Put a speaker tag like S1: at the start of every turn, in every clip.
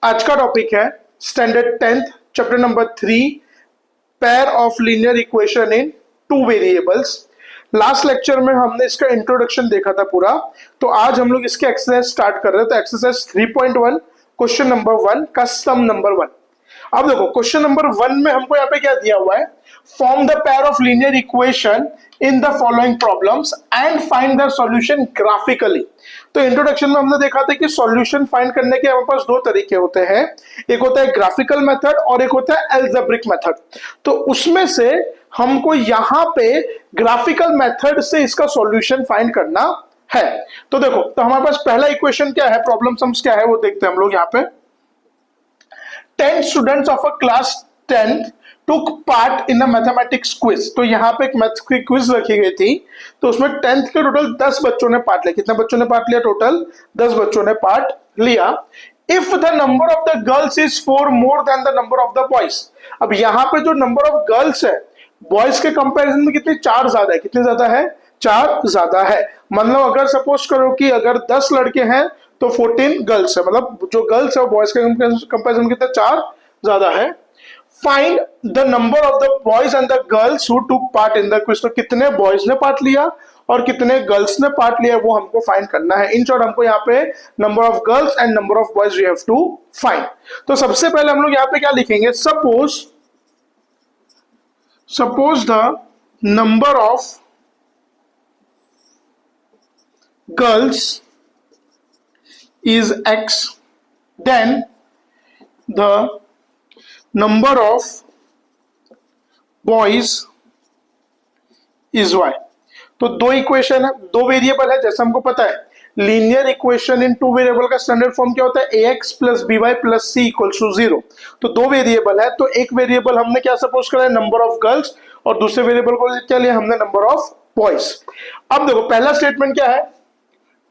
S1: आज का टॉपिक है standard 10th chapter number 3 pair of linear equation in two variables. Last lecture में हमने इसका इंट्रोडक्शन देखा था पूरा, तो आज हम लोग इसके एक्सरसाइज स्टार्ट कर रहे हैं। तो एक्सरसाइज 3.1 क्वेश्चन नंबर 1 का सम नंबर 1। अब देखो क्वेश्चन नंबर 1 में हमको यहाँ पे क्या दिया हुआ है, form the pair of linear equation in the following problems and find the solution graphically. तो इंट्रोडक्शन में हमने देखा था कि सॉल्यूशन फाइंड करने के हमारे पास दो तरीके होते हैं, एक होता है ग्राफिकल मेथड और एक होता है एल्जेब्रिक मेथड। तो उसमें से हमको यहाँ पे ग्राफिकल मेथड से इसका सॉल्यूशन फाइंड करना है। तो देखो, तो हमारे पास पहला इक्वेशन क्या है, प्रॉब्लम सम्स क्या है वो देखते हैं हम लोग यहाँ पे। 10 students of a class 10th took part in a mathematics quiz। तो यहाँ पे एक मैथ्स की क्विज रखी गई थी, तो उसमें 10th के टोटल 10 बच्चों ने पार्ट लिया। कितने बच्चों ने पार्ट लिया? टोटल 10 बच्चों ने पार्ट लिया। If the number of the girls is 4 more than the number of the boys. अब यहाँ पे जो नंबर ऑफ गर्ल्स है बॉयज के कंपैरिजन में कितनी? 4 ज्यादा है। कितने ज्यादा है? 4 ज्यादा है। मतलब अगर सपोज करो कि अगर 10 लड़के हैं तो 14 गर्ल्स है, मतलब जो गर्ल्स है बॉयज के कंपैरिजन में कितना? 4 ज्यादा है। Find the number of the boys and the girls who took part in the quiz. तो कितने बॉयज ने पार्ट लिया और कितने गर्ल्स ने पार्ट लिया वो हमको फाइंड करना है। इन शॉर्ट हमको यहाँ पे number of girls and number of boys we have to find. तो सबसे पहले हम लोग यहाँ पे क्या लिखेंगे, suppose the number of girls is x, then the number of boys is y। तो दो इक्वेशन है, दो वेरिएबल है। जैसे हमको पता है linear equation in two variable का स्टैंडर्ड फॉर्म क्या होता है, ax plus by plus c equals to 0। तो दो वेरिएबल है, तो एक वेरिएबल हमने क्या सपोज करा है, नंबर ऑफ गर्ल्स, और दूसरे वेरिएबल को क्या लिया हमने, नंबर ऑफ बॉयज। अब देखो पहला स्टेटमेंट क्या है,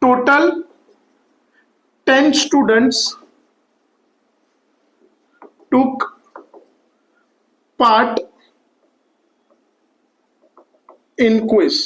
S1: total 10 students took part in quiz।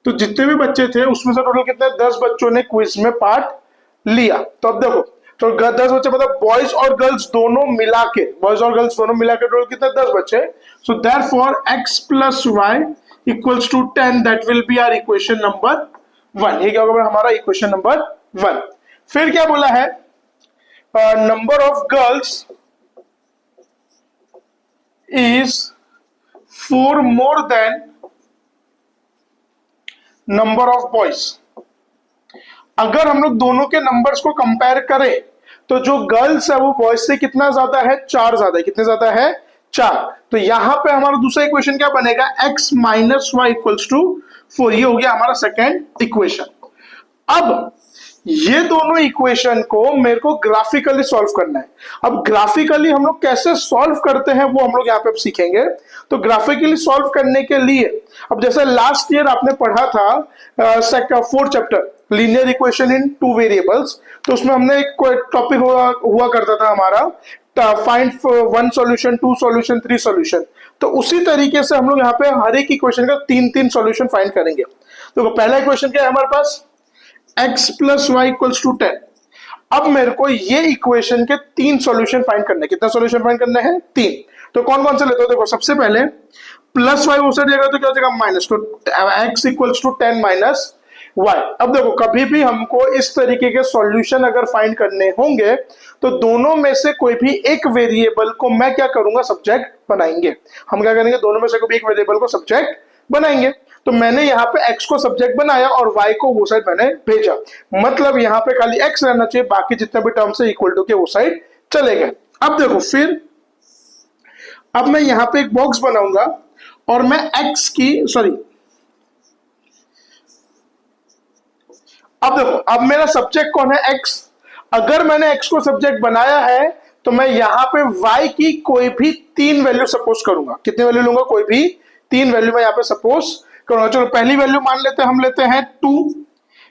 S1: तो जितने भी बच्चे थे उसमें से टोटल कितने? 10 बच्चों ने क्विज में पार्ट लिया। तो अब देखो, तो 10 बच्चे मतलब बॉयज और गर्ल्स दोनों मिला के, टोटल कितने? 10 बच्चे। So therefore x plus y equals to 10, that will be our equation number 1। ये क्या होगा हमारा इक्वेशन नंबर 1। फिर क्या बोला है, number of girls is 4 more than number of boys. अगर हम लोग दोनों के नंबर्स को कंपेयर करें तो जो गर्ल्स है वो बॉयज से कितना ज्यादा है? 4 ज्यादा है। कितने ज्यादा है? 4। तो यहां पे हमारा दूसरा इक्वेशन क्या बनेगा, x minus y equals to 4। ये हो गया हमारा सेकेंड इक्वेशन। अब ये दोनों इक्वेशन को मेरे को ग्राफिकली सॉल्व करना है। अब ग्राफिकली हम लोग कैसे सॉल्व करते हैं वो हम लोग यहाँ पे अब सीखेंगे। तो ग्राफिकली सॉल्व करने के लिए, अब जैसे लास्ट ईयर आपने पढ़ा था 4th chapter linear equation in two variables, तो उसमें हमने एक टॉपिक हुआ करता था हमारा फाइंड 1 सॉल्यूशन, 2 सॉल्यूशन, 3 सॉल्यूशन। तो उसी तरीके से हम लोग यहाँ पे हर एक इक्वेशन का 3-3 सॉल्यूशन फाइंड करेंगे। तो पहला इक्वेशन क्या है हमारे पास, x plus y equals to 10। अब मेरे को ये इक्वेशन के 3 सॉल्यूशन फाइंड करने। कितना सॉल्यूशन फाइंड करने हैं? 3। तो कौन कौन से लेते हो, देखो सबसे पहले प्लस वाई उस जाएगा तो क्या हो जाएगा माइनस, तो x equals to 10 minus y. अब देखो कभी भी हमको इस तरीके के सॉल्यूशन अगर फाइंड करने होंगे तो दोनों में से कोई भी एक वेरिएबल को मैं क्या करूंगा, सब्जेक्ट बनाएंगे। हम क्या करेंगे, दोनों में से कोई भी एक वेरिएबल को सब्जेक्ट बनाएंगे। तो मैंने यहाँ पे x को सब्जेक्ट बनाया और y को वो साइड मैंने भेजा, मतलब यहाँ पे खाली x रहना चाहिए, बाकी जितने भी टर्म्स है इक्वल टू के वो साइड चले गए। अब देखो फिर अब मैं यहाँ पे एक बॉक्स बनाऊंगा और मैं x की अब देखो, अब मेरा सब्जेक्ट कौन है, x। अगर मैंने x को सब्जेक्ट बनाया है तो मैं यहाँ पे y की कोई भी 3 वैल्यू सपोज करूंगा। कितने वैल्यू लूंगा? कोई भी 3 वैल्यू मैं यहाँ पे सपोज करूंगा। चलो पहली वैल्यू मान लेते हैं, हम लेते हैं 2,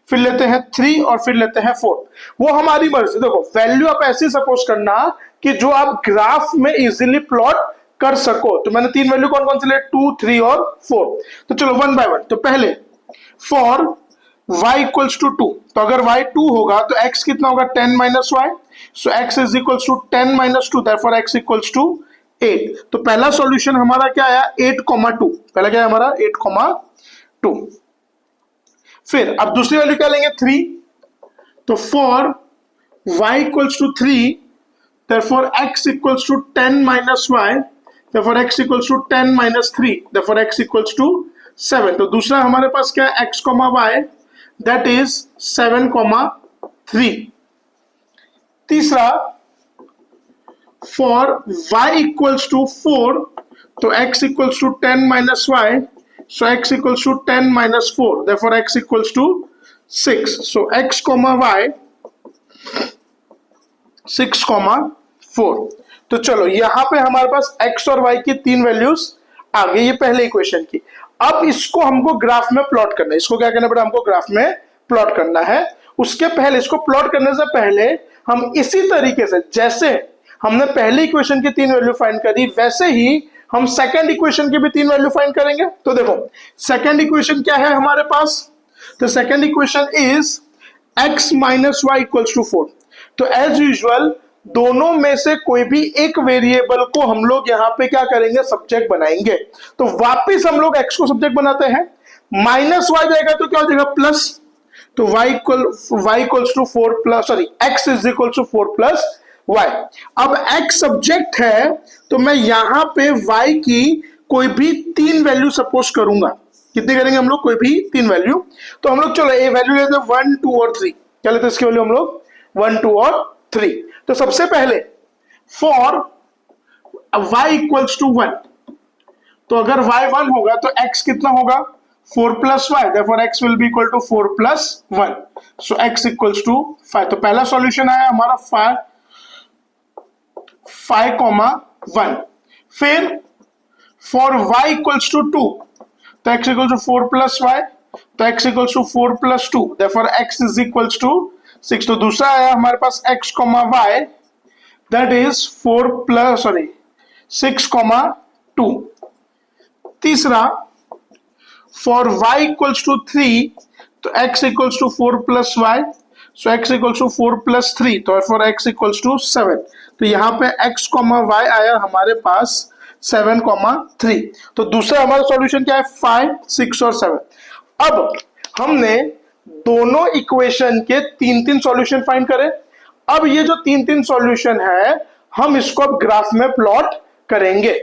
S1: फिर लेते हैं 3 और फिर लेते हैं 4। वो हमारी मर्जी। देखो वैल्यू आप ऐसी सपोज करना कि जो आप ग्राफ में इजीली प्लॉट कर सको। तो मैंने 3 वैल्यू कौन कौन से लिए, 2, 3 और 4। तो चलो 1 बाय 1। तो पहले फॉर y इक्वल्स टू 2, तो अगर y 2 होगा तो x कितना होगा 10 minus y, so x is equals to 10 minus 2, therefore x equals to 8। तो पहला सॉल्यूशन हमारा क्या आया 8,2, पहला क्या है हमारा 8,2। फिर अब दूसरी वैल्यू क्या लेंगे 3, तो for y equals to 3 therefore x equals to 10 minus y, therefore x equals to 10 minus 3, therefore x equals to 7। तो दूसरा हमारे पास क्या है x, y, that is 7,3। तीसरा for y equals to 4, तो x equals to 10 minus y, so x equals to 10 minus 4, therefore x equals to 6। so x, y 6,4। तो चलो यहां पे हमारे पास x और y की तीन वैल्यूज आ गई, ये पहले इक्वेशन की। अब इसको हमको ग्राफ में प्लॉट करना है, इसको क्या करना पड़ेगा हमको ग्राफ में प्लॉट करना है। उसके पहले इसको प्लॉट करने से पहले हम इसी तरीके से जैसे हमने पहली इक्वेशन की तीन वैल्यू फाइंड करी, वैसे ही हम सेकंड इक्वेशन की भी तीन वैल्यू फाइंड करेंगे। तो देखो सेकंड इक्वेशन क्या है हमारे पास, तो second equation is x minus y equals to 4। तो एज यूजुअल दोनों में से कोई भी एक वेरिएबल को हम लोग यहां पे क्या करेंगे सब्जेक्ट बनाएंगे। तो वापस हम लोग x को सब्जेक्ट बनाते हैं, माइनस वाई जाएगा तो क्या हो जाएगा प्लस, तो y equals to 4 plus sorry x is equal to 4 plus y। अब x सब्जेक्ट है तो मैं यहां पे y की कोई भी तीन वैल्यू सपोज करूंगा। कितनी करेंगे हम लोग, कोई भी तीन वैल्यू। तो हम लोग चलो ये वैल्यू लेते हैं 1, 2 और 3। क्या लेते हैं इसकी वैल्यू हम लोग 1, 2 और 3। तो सबसे पहले फॉर y इक्वल्स टू 1, तो अगर y 1 होगा तो x कितना होगा 4 plus y, therefore x will be equal to 4 plus 1, so x equals to 5। तो पहला सॉल्यूशन आया हमारा 5,1। फिर फॉर y इक्वल्स टू 2, तो x equals to 4 plus y, तो x equals to 4 plus 2, therefore x is equals to 6। तो दूसरा आया हमारे पास x, y, that is 4 plus 6,2। तीसरा फॉर y इक्वल्स टू 3, तो x equals to 4 plus y, so x equals to 4 plus 3, तो for x equals to 7। तो यहाँ पे x, y आया हमारे पास 7,3। तो दूसरा हमारा सॉल्यूशन क्या है 5, 6 और 7। अब हमने दोनों इक्वेशन के तीन तीन सॉल्यूशन फाइंड करें। अब ये जो तीन तीन सॉल्यूशन है हम इसको अब ग्राफ में प्लॉट करेंगे।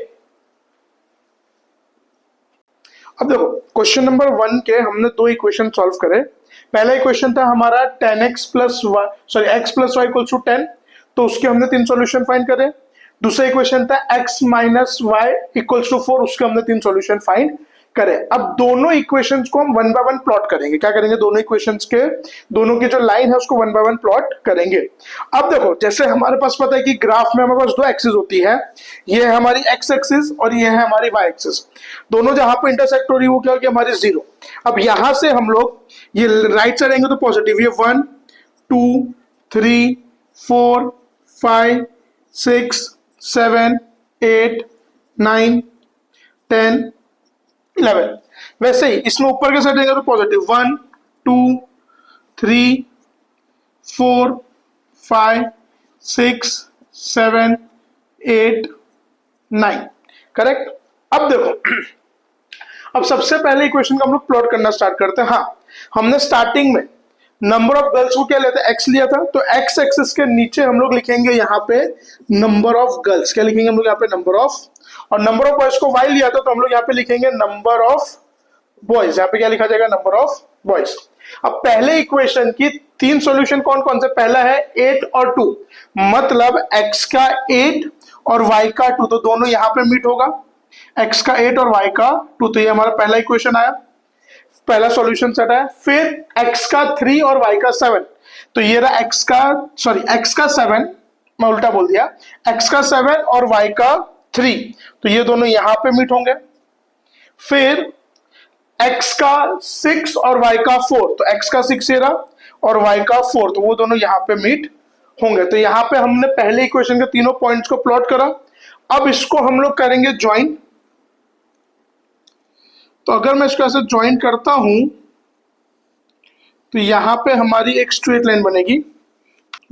S1: अब देखो क्वेश्चन नंबर 1 के हमने दो इक्वेशन सॉल्व करे। पहला इक्वेशन था हमारा 10x plus x plus y equals to 10, तो उसके हमने तीन सॉल्यूशन फाइंड करे। दूसरा इक्वेशन था x minus y equals to 4, उसके हमने तीन सॉल्यूशन फाइंड करे। अब दोनों इक्वेशंस को हम 1 बाय 1 प्लॉट करेंगे। क्या करेंगे, दोनों इक्वेशंस के दोनों की जो लाइन है उसको 1 बाय 1 प्लॉट करेंगे। अब देखो जैसे हमारे पास पता है कि ग्राफ में हमारे पास दो एक्सिस होती है, ये है हमारी x एक्सिस और ये है हमारी y एक्सिस। दोनों जहां पे इंटरसेक्ट हो रही है वो क्या होगी हमारी 0। अब यहां से हम लोग ये राइट साइड आएंगे तो पॉजिटिव, ये 1, 2, 3, 4, 5, 6, 7, 8, 9, 10, 11। वैसे ही इसमें ऊपर के साइड जाएगा तो पॉजिटिव 1, 2, 3, 4, 5, 6, 7, 8, 9। करेक्ट। अब देखो अब सबसे पहले इक्वेशन का हम लोग प्लॉट करना स्टार्ट करते हैं। हाँ, हमने स्टार्टिंग में नंबर ऑफ गर्ल्स को क्या लेते हैं x लिया था, तो x एक्सिस के नीचे हम लोग लिखेंगे यहाँ पे नंबर ऑफ गर्ल्स। क्या लिखेंगे हम लोग यहाँ पे नंबर ऑफ, और नंबर ऑफ बॉयज को y लिया था तो हम लोग यहाँ पे लिखेंगे नंबर ऑफ बॉयज। यहाँ पे क्या लिखा जाएगा नंबर ऑफ बॉयज। अब पहले इक्वेशन की तीन सॉल्यूशन कौन कौन से, पहला है 8 और 2, मतलब x का 8 और y का 2, तो दोनों यहाँ पे मीट होगा, x का 8 और y का 2। तो ये हमारा पहला इक्वेशन आया, पहला सॉल्यूशन सेट है। फिर x का 3 और y का 7, तो ये रहा x का 7, मैं उल्टा बोल दिया, x का 7 और y का 3, तो ये दोनों यहां पे मीट होंगे। फिर x का 6 और y का 4, तो x का 6 ये रहा और y का 4, तो वो दोनों यहां पे मीट होंगे। तो यहां पे हमने पहले इक्वेशन के तीनों पॉइंट्स को प्लॉट करा। अब इसको हम लोग करेंगे ज्वाइन। तो अगर मैं इसको ऐसे ज्वाइन करता हूं तो यहां पे हमारी एक स्ट्रेट लाइन बनेगी,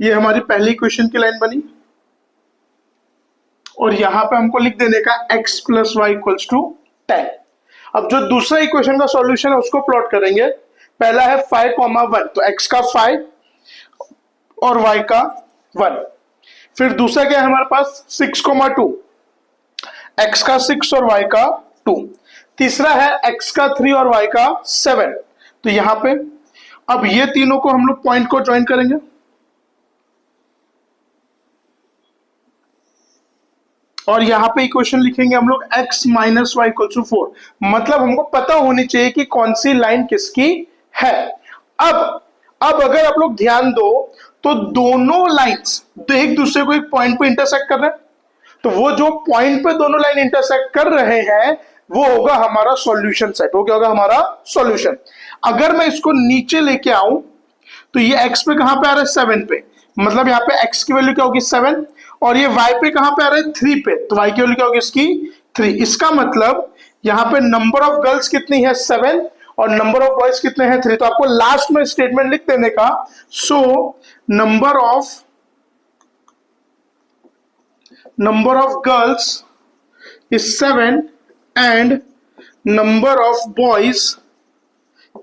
S1: ये हमारी पहली इक्वेशन की लाइन बनी, और यहां पे हमको लिख देने का x plus y equals to 10। अब जो दूसरा इक्वेशन का सॉल्यूशन है उसको प्लॉट करेंगे। पहला है 5,1, तो x का 5 और y का 1। फिर दूसरा क्या है हमारे पास 6,2, x का 6 और y का 2। तीसरा है x का 3 और y का 7। तो यहां पे अब ये तीनों को हम लोग पॉइंट को ज्वाइन करेंगे, और यहां पे इक्वेशन लिखेंगे हम लोग x minus y equal to 4। मतलब हमको पता होनी चाहिए कि कौन सी लाइन किसकी है। अब अगर आप लोग ध्यान दो तो दोनों लाइंस एक दूसरे को एक पॉइंट पे इंटरसेक्ट कर रहे हैं, तो वो जो पॉइंट पे दोनों लाइन इंटरसेक्ट कर रहे हैं वो होगा हमारा सॉल्यूशन सेट। वो क्या होगा हमारा सॉल्यूशन। अगर मैं इसको नीचे लेके आऊं तो ये x पे कहां पे आ रहा है 7 पे, मतलब यहाँ पे x की वैल्यू क्या होगी 7, और ये y पे कहां पे आ रहा है 3 पे, तो y की वैल्यू क्या होगी इसकी 3। इसका मतलब यहाँ पे नंबर ऑफ गर्ल्स कितनी है 7 और नंबर ऑफ बॉयज कितने हैं 3। तो आपको लास्ट में स्टेटमेंट लिख देने का, so number of girls is 7 and number of boys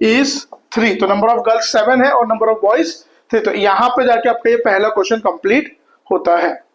S1: is 3। तो नंबर ऑफ गर्ल्स 7 है और नंबर ऑफ बॉयज 3। तो यहां पे जाके आपका ये पहला क्वेश्चन कंप्लीट होता है।